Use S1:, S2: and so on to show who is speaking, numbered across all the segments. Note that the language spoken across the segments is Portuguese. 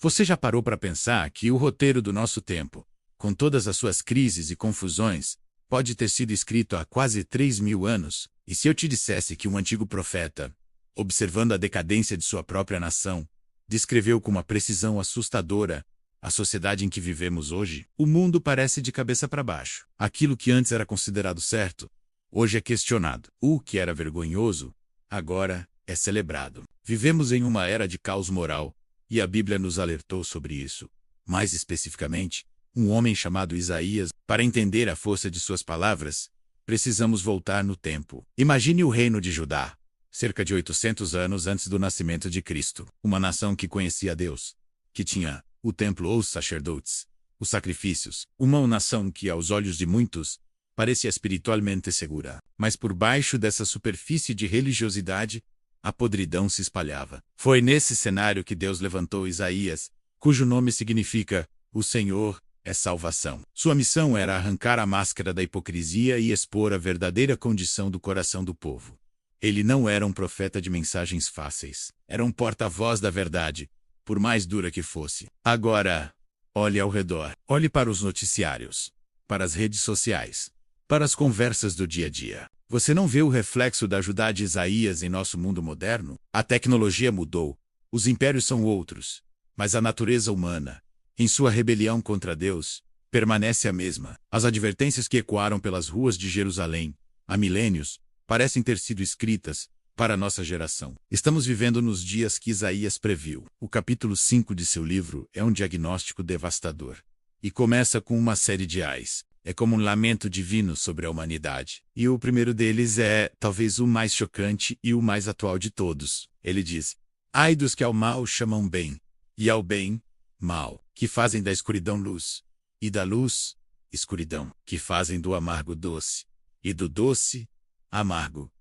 S1: Você já parou para pensar que o roteiro do nosso tempo, com todas as suas crises e confusões, pode ter sido escrito há quase 3.000 anos? E se eu te dissesse que um antigo profeta, observando a decadência de sua própria nação, descreveu com uma precisão assustadora a sociedade em que vivemos hoje? O mundo parece de cabeça para baixo. Aquilo que antes era considerado certo, hoje é questionado. O que era vergonhoso, agora é celebrado. Vivemos em uma era de caos moral, e a Bíblia nos alertou sobre isso. Mais especificamente, um homem chamado Isaías. Para entender a força de suas palavras, precisamos voltar no tempo. Imagine o reino de Judá, cerca de 800 anos antes do nascimento de Cristo. Uma nação que conhecia Deus, que tinha o templo ou os sacerdotes, os sacrifícios. Uma nação que, aos olhos de muitos, parecia espiritualmente segura. Mas por baixo dessa superfície de religiosidade, a podridão se espalhava. Foi nesse cenário que Deus levantou Isaías, cujo nome significa "O Senhor é salvação". Sua missão era arrancar a máscara da hipocrisia e expor a verdadeira condição do coração do povo. Ele não era um profeta de mensagens fáceis. Era um porta-voz da verdade, por mais dura que fosse. Agora, olhe ao redor. Olhe para os noticiários, para as redes sociais, para as conversas do dia a dia. Você não vê o reflexo da Judá de Isaías em nosso mundo moderno? A tecnologia mudou, os impérios são outros, mas a natureza humana, em sua rebelião contra Deus, permanece a mesma. As advertências que ecoaram pelas ruas de Jerusalém, há milênios, parecem ter sido escritas para a nossa geração. Estamos vivendo nos dias que Isaías previu. O capítulo 5 de seu livro é um diagnóstico devastador. E começa com uma série de ais. É como um lamento divino sobre a humanidade. E o primeiro deles é, talvez, o mais chocante e o mais atual de todos. Ele diz: ai dos que ao mal chamam bem, e ao bem, mal, que fazem da escuridão luz, e da luz, escuridão, que fazem do amargo doce, e do doce, amargo.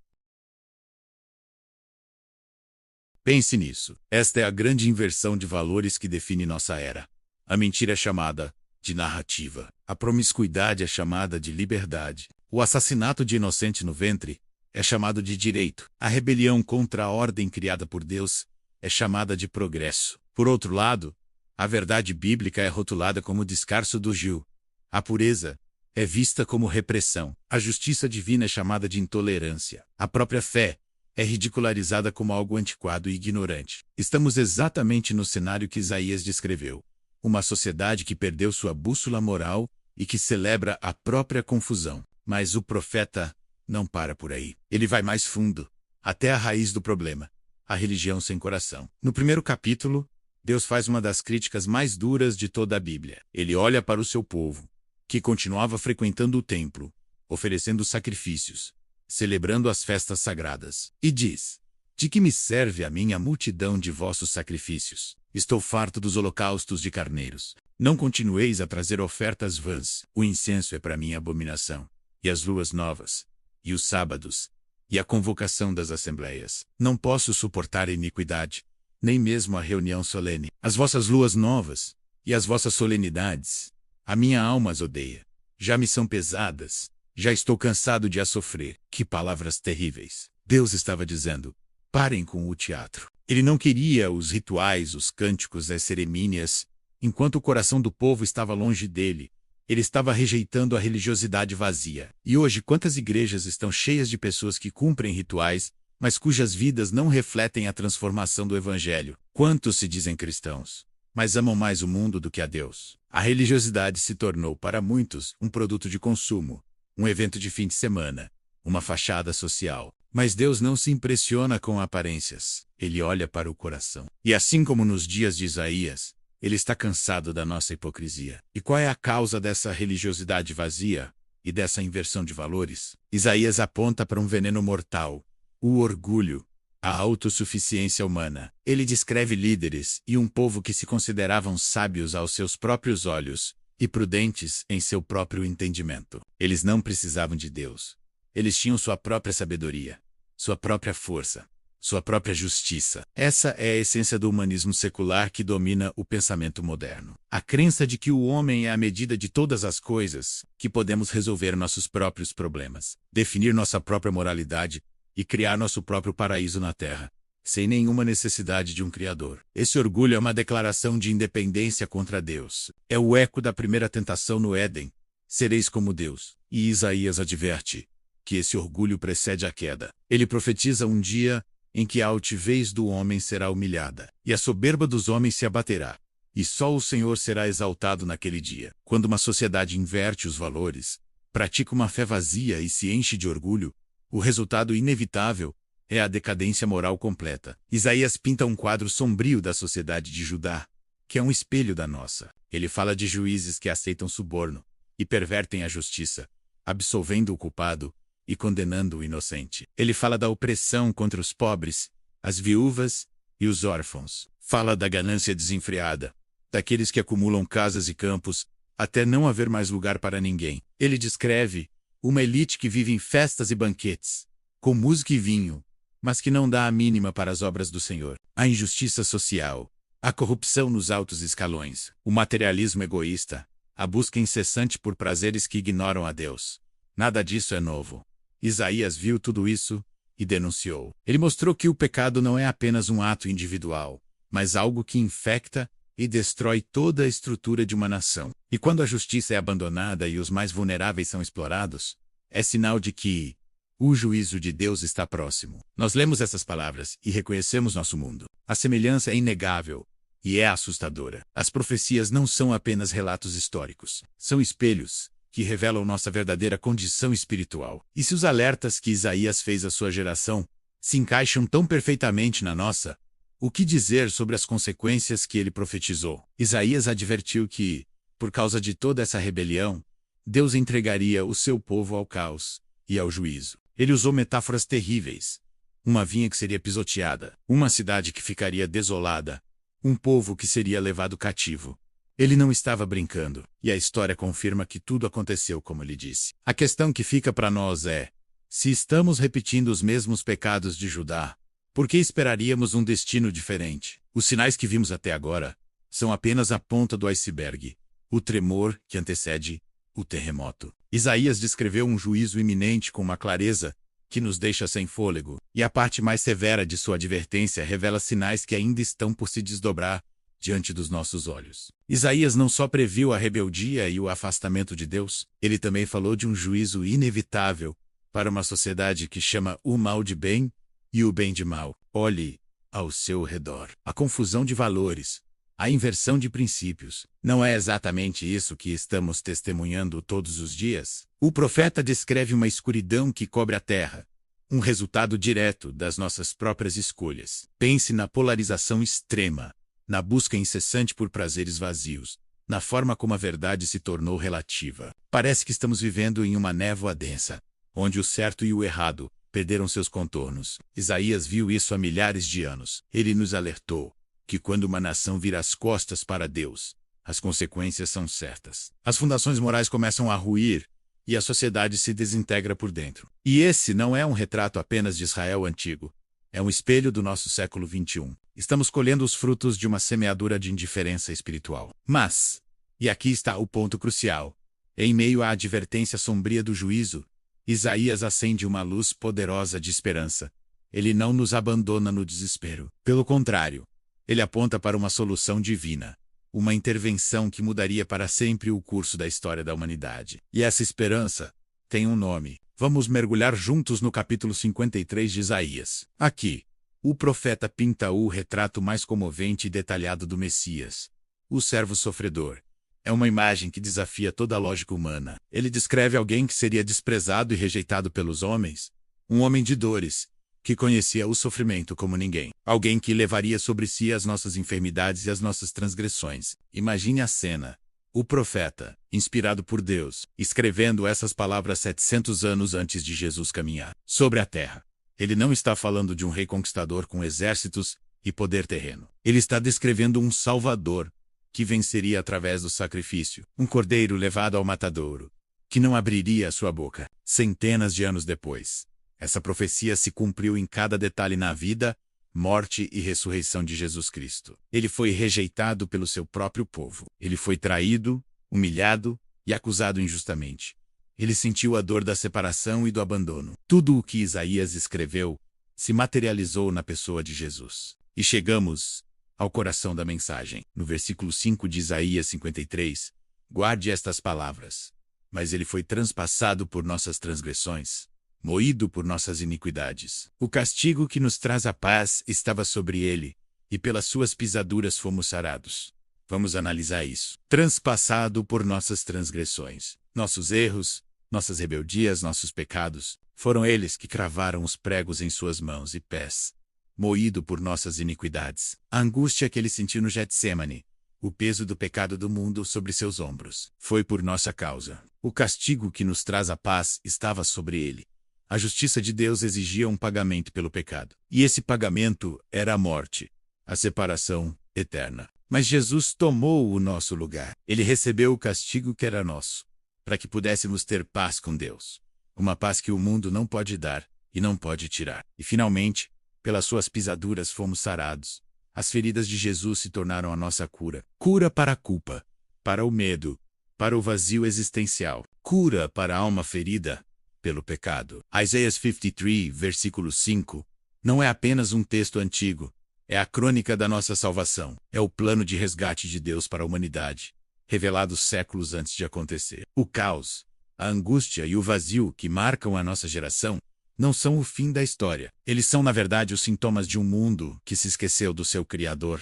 S1: Pense nisso. Esta é a grande inversão de valores que define nossa era. A mentira é chamada de narrativa. A promiscuidade é chamada de liberdade. O assassinato de inocente no ventre é chamado de direito. A rebelião contra a ordem criada por Deus é chamada de progresso. Por outro lado, a verdade bíblica é rotulada como descarço do Gil. A pureza é vista como repressão. A justiça divina é chamada de intolerância. A própria fé é ridicularizada como algo antiquado e ignorante. Estamos exatamente no cenário que Isaías descreveu. Uma sociedade que perdeu sua bússola moral e que celebra a própria confusão. Mas o profeta não para por aí. Ele vai mais fundo, até a raiz do problema, a religião sem coração. No primeiro capítulo, Deus faz uma das críticas mais duras de toda a Bíblia. Ele olha para o seu povo, que continuava frequentando o templo, oferecendo sacrifícios, celebrando as festas sagradas, e diz: de que me serve a minha multidão de vossos sacrifícios? Estou farto dos holocaustos de carneiros. Não continueis a trazer ofertas vãs. O incenso é para mim abominação, e as luas novas, e os sábados, e a convocação das assembleias. Não posso suportar a iniquidade, nem mesmo a reunião solene. As vossas luas novas, e as vossas solenidades, a minha alma as odeia. Já me são pesadas, já estou cansado de as sofrer. Que palavras terríveis! Deus estava dizendo: parem com o teatro. Ele não queria os rituais, os cânticos, as cerimônias. Enquanto o coração do povo estava longe dele, ele estava rejeitando a religiosidade vazia. E hoje, quantas igrejas estão cheias de pessoas que cumprem rituais, mas cujas vidas não refletem a transformação do Evangelho? Quantos se dizem cristãos, mas amam mais o mundo do que a Deus? A religiosidade se tornou, para muitos, um produto de consumo, um evento de fim de semana, uma fachada social. Mas Deus não se impressiona com aparências. Ele olha para o coração. E assim como nos dias de Isaías, ele está cansado da nossa hipocrisia. E qual é a causa dessa religiosidade vazia e dessa inversão de valores? Isaías aponta para um veneno mortal: o orgulho, a autossuficiência humana. Ele descreve líderes e um povo que se consideravam sábios aos seus próprios olhos e prudentes em seu próprio entendimento. Eles não precisavam de Deus. Eles tinham sua própria sabedoria, sua própria força, sua própria justiça. Essa é a essência do humanismo secular que domina o pensamento moderno. A crença de que o homem é a medida de todas as coisas, que podemos resolver nossos próprios problemas, definir nossa própria moralidade e criar nosso próprio paraíso na terra, sem nenhuma necessidade de um criador. Esse orgulho é uma declaração de independência contra Deus. É o eco da primeira tentação no Éden: sereis como Deus. E Isaías adverte que esse orgulho precede a queda. Ele profetiza um dia em que a altivez do homem será humilhada, e a soberba dos homens se abaterá. E só o Senhor será exaltado naquele dia. Quando uma sociedade inverte os valores, pratica uma fé vazia e se enche de orgulho, o resultado inevitável é a decadência moral completa. Isaías pinta um quadro sombrio da sociedade de Judá, que é um espelho da nossa. Ele fala de juízes que aceitam suborno e pervertem a justiça, absolvendo o culpado e condenando o inocente. Ele fala da opressão contra os pobres, as viúvas e os órfãos. Fala da ganância desenfreada, daqueles que acumulam casas e campos até não haver mais lugar para ninguém. Ele descreve uma elite que vive em festas e banquetes, com música e vinho, mas que não dá a mínima para as obras do Senhor. A injustiça social, a corrupção nos altos escalões, o materialismo egoísta, a busca incessante por prazeres que ignoram a Deus. Nada disso é novo. Isaías viu tudo isso e denunciou. Ele mostrou que o pecado não é apenas um ato individual, mas algo que infecta e destrói toda a estrutura de uma nação. E quando a justiça é abandonada e os mais vulneráveis são explorados, é sinal de que o juízo de Deus está próximo. Nós lemos essas palavras e reconhecemos nosso mundo. A semelhança é inegável e é assustadora. As profecias não são apenas relatos históricos, são espelhos que revelam nossa verdadeira condição espiritual. E se os alertas que Isaías fez à sua geração se encaixam tão perfeitamente na nossa, o que dizer sobre as consequências que ele profetizou? Isaías advertiu que, por causa de toda essa rebelião, Deus entregaria o seu povo ao caos e ao juízo. Ele usou metáforas terríveis: uma vinha que seria pisoteada, uma cidade que ficaria desolada, um povo que seria levado cativo. Ele não estava brincando, e a história confirma que tudo aconteceu como ele disse. A questão que fica para nós é: se estamos repetindo os mesmos pecados de Judá, por que esperaríamos um destino diferente? Os sinais que vimos até agora são apenas a ponta do iceberg, o tremor que antecede o terremoto. Isaías descreveu um juízo iminente com uma clareza que nos deixa sem fôlego, e a parte mais severa de sua advertência revela sinais que ainda estão por se desdobrar diante dos nossos olhos. Isaías não só previu a rebeldia e o afastamento de Deus, ele também falou de um juízo inevitável para uma sociedade que chama o mal de bem e o bem de mal. Olhe ao seu redor. A confusão de valores, a inversão de princípios. Não é exatamente isso que estamos testemunhando todos os dias? O profeta descreve uma escuridão que cobre a terra, um resultado direto das nossas próprias escolhas. Pense na polarização extrema, na busca incessante por prazeres vazios, na forma como a verdade se tornou relativa. Parece que estamos vivendo em uma névoa densa, onde o certo e o errado perderam seus contornos. Isaías viu isso há milhares de anos. Ele nos alertou que quando uma nação vira as costas para Deus, as consequências são certas. As fundações morais começam a ruir e a sociedade se desintegra por dentro. E esse não é um retrato apenas de Israel antigo. É um espelho do nosso século XXI. Estamos colhendo os frutos de uma semeadura de indiferença espiritual. Mas, e aqui está o ponto crucial, em meio à advertência sombria do juízo, Isaías acende uma luz poderosa de esperança. Ele não nos abandona no desespero. Pelo contrário, ele aponta para uma solução divina, uma intervenção que mudaria para sempre o curso da história da humanidade. E essa esperança tem um nome. Vamos mergulhar juntos no capítulo 53 de Isaías. Aqui, o profeta pinta o retrato mais comovente e detalhado do Messias, o servo sofredor. É uma imagem que desafia toda a lógica humana. Ele descreve alguém que seria desprezado e rejeitado pelos homens, um homem de dores, que conhecia o sofrimento como ninguém. Alguém que levaria sobre si as nossas enfermidades e as nossas transgressões. Imagine a cena. O profeta, inspirado por Deus, escrevendo essas palavras 700 anos antes de Jesus caminhar sobre a terra. Ele não está falando de um rei conquistador com exércitos e poder terreno. Ele está descrevendo um Salvador que venceria através do sacrifício, um cordeiro levado ao matadouro, que não abriria a sua boca. Centenas de anos depois, essa profecia se cumpriu em cada detalhe na vida, morte e ressurreição de Jesus Cristo. Ele foi rejeitado pelo seu próprio povo. Ele foi traído, humilhado e acusado injustamente. Ele sentiu a dor da separação e do abandono. Tudo o que Isaías escreveu se materializou na pessoa de Jesus. E chegamos ao coração da mensagem. No versículo 5 de Isaías 53, guarde estas palavras. Mas ele foi transpassado por nossas transgressões, moído por nossas iniquidades. O castigo que nos traz a paz estava sobre ele, e pelas suas pisaduras fomos sarados. Vamos analisar isso. Transpassado por nossas transgressões. Nossos erros, nossas rebeldias, nossos pecados, foram eles que cravaram os pregos em suas mãos e pés. Moído por nossas iniquidades. A angústia que ele sentiu no Getsêmani, o peso do pecado do mundo sobre seus ombros, foi por nossa causa. O castigo que nos traz a paz estava sobre ele. A justiça de Deus exigia um pagamento pelo pecado. E esse pagamento era a morte, a separação eterna. Mas Jesus tomou o nosso lugar. Ele recebeu o castigo que era nosso, para que pudéssemos ter paz com Deus. Uma paz que o mundo não pode dar e não pode tirar. E finalmente, pelas suas pisaduras fomos sarados. As feridas de Jesus se tornaram a nossa cura. Cura para a culpa, para o medo, para o vazio existencial. Cura para a alma ferida pelo pecado. Isaías 53, versículo 5, não é apenas um texto antigo. É a crônica da nossa salvação. É o plano de resgate de Deus para a humanidade, revelado séculos antes de acontecer. O caos, a angústia e o vazio que marcam a nossa geração não são o fim da história. Eles são, na verdade, os sintomas de um mundo que se esqueceu do seu Criador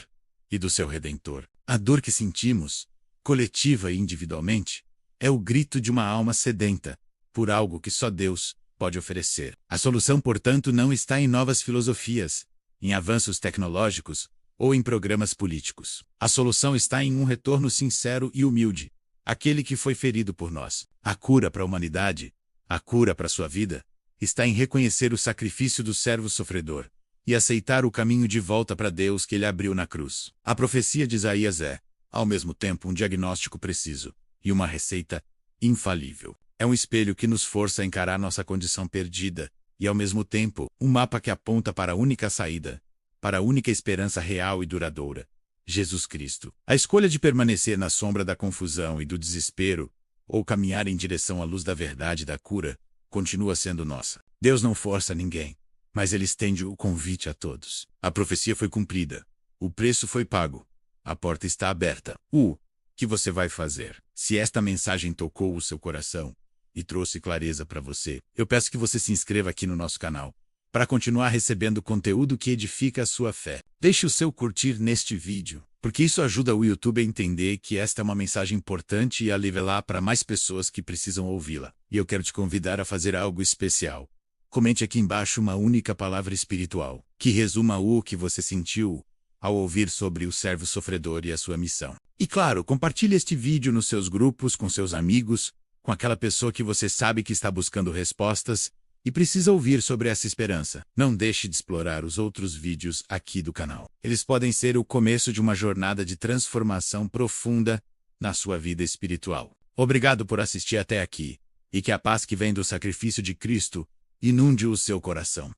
S1: e do seu Redentor. A dor que sentimos, coletiva e individualmente, é o grito de uma alma sedenta por algo que só Deus pode oferecer. A solução, portanto, não está em novas filosofias, em avanços tecnológicos ou em programas políticos. A solução está em um retorno sincero e humilde, aquele que foi ferido por nós. A cura para a humanidade, a cura para a sua vida, está em reconhecer o sacrifício do servo sofredor e aceitar o caminho de volta para Deus que ele abriu na cruz. A profecia de Isaías é, ao mesmo tempo, um diagnóstico preciso e uma receita infalível. É um espelho que nos força a encarar nossa condição perdida e, ao mesmo tempo, um mapa que aponta para a única saída, para a única esperança real e duradoura: Jesus Cristo. A escolha de permanecer na sombra da confusão e do desespero, ou caminhar em direção à luz da verdade e da cura, continua sendo nossa. Deus não força ninguém, mas ele estende o convite a todos. A profecia foi cumprida. O preço foi pago. A porta está aberta. O que você vai fazer? Se esta mensagem tocou o seu coração e trouxe clareza para você, eu peço que você se inscreva aqui no nosso canal, para continuar recebendo conteúdo que edifica a sua fé. Deixe o seu curtir neste vídeo, porque isso ajuda o YouTube a entender que esta é uma mensagem importante e a levelar para mais pessoas que precisam ouvi-la. E eu quero te convidar a fazer algo especial. Comente aqui embaixo uma única palavra espiritual, que resuma o que você sentiu ao ouvir sobre o servo sofredor e a sua missão. E claro, compartilhe este vídeo nos seus grupos, com seus amigos, com aquela pessoa que você sabe que está buscando respostas e precisa ouvir sobre essa esperança. Não deixe de explorar os outros vídeos aqui do canal. Eles podem ser o começo de uma jornada de transformação profunda na sua vida espiritual. Obrigado por assistir até aqui, e que a paz que vem do sacrifício de Cristo inunde o seu coração.